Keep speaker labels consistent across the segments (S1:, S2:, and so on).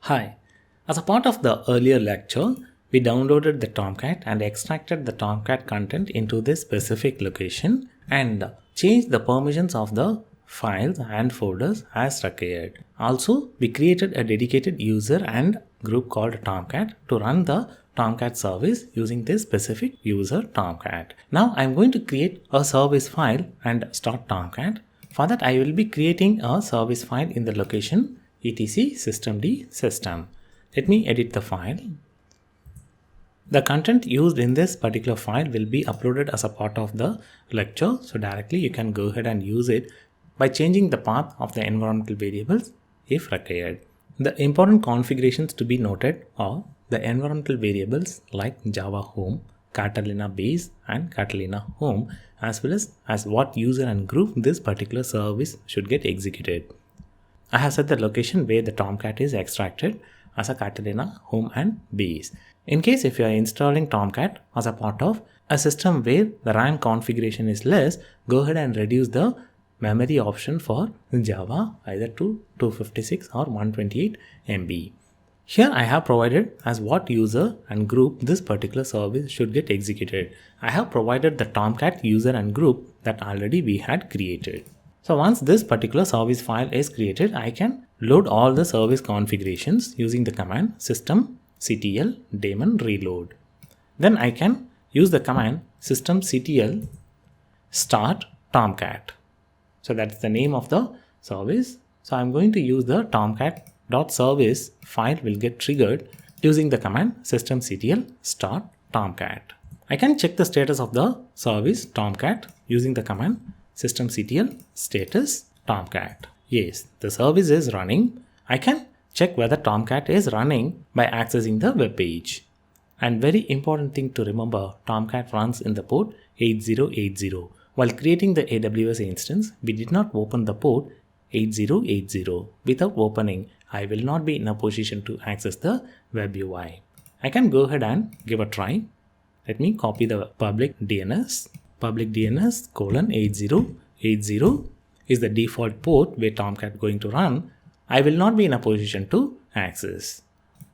S1: Hi. As a part of the earlier lecture, we downloaded the Tomcat and extracted the Tomcat content into this specific location and changed the permissions of the files and folders as required. Also, we created a dedicated user and group called Tomcat to run the Tomcat service using this specific user Tomcat. Now I'm going to create a service file and start Tomcat. For that, I will be creating a service file in the location etc systemd system. Let me edit the file. The content used in this particular file will be uploaded as a part of the lecture, so directly you can go ahead and use it by changing the path of the environmental variables if required. The important configurations to be noted are the environmental variables like Java Home, Catalina Base and Catalina Home, as well as what user and group this particular service should get executed. I have set the location where the Tomcat is extracted as a Catalina Home and Base. In case if you are installing Tomcat as a part of a system where the RAM configuration is less, go ahead and reduce the memory option for Java either to 256 or 128 MB. Here I have provided as what user and group this particular service should get executed. I have provided the Tomcat user and group that already we had created. So once this particular service file is created, I can load all the service configurations using the command systemctl daemon reload. Then I can use the command systemctl start tomcat. So that's the name of the service. So I'm going to use the tomcat.service file will get triggered using the command systemctl start tomcat. I can check the status of the service tomcat using the command systemctl status tomcat. Yes, the service is running. I can check whether Tomcat is running by accessing the web page. And very important thing to remember, Tomcat runs in the port 8080. While creating the AWS instance, we did not open the port 8080. Without opening, I will not be in a position to access the web UI. I can go ahead and give a try. Let me copy the public DNS. Public DNS :8080 is the default port where Tomcat going to run. I will not be in a position to access.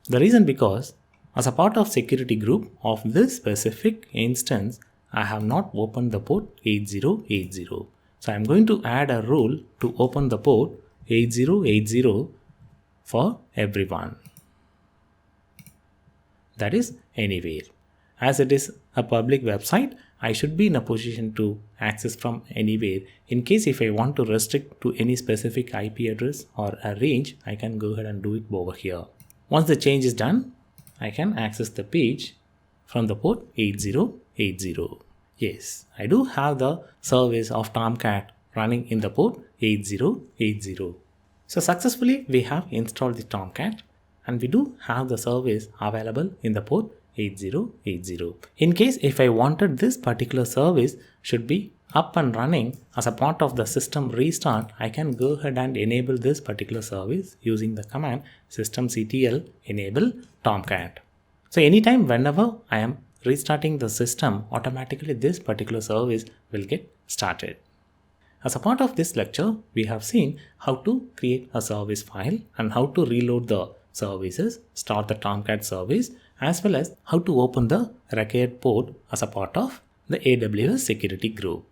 S1: The reason because as a part of security group of this specific instance, I have not opened the port 8080. So I am going to add a rule to open the port 8080 for everyone. That is anywhere. As it is a public website, I should be in a position to access from anywhere. In case if I want to restrict to any specific IP address or a range, I can go ahead and do it over here. Once the change is done, I can access the page from the port 8080. Yes, I do have the service of Tomcat running in the port 8080. So successfully we have installed the Tomcat and we do have the service available in the port 8080. In case if I wanted this particular service should be up and running as a part of the system restart, I can go ahead and enable this particular service using the command systemctl enable tomcat. So anytime whenever I am restarting the system, automatically this particular service will get started. As a part of this lecture, we have seen how to create a service file and how to reload the services, start the Tomcat service, as well as how to open the required port as a part of the AWS security group.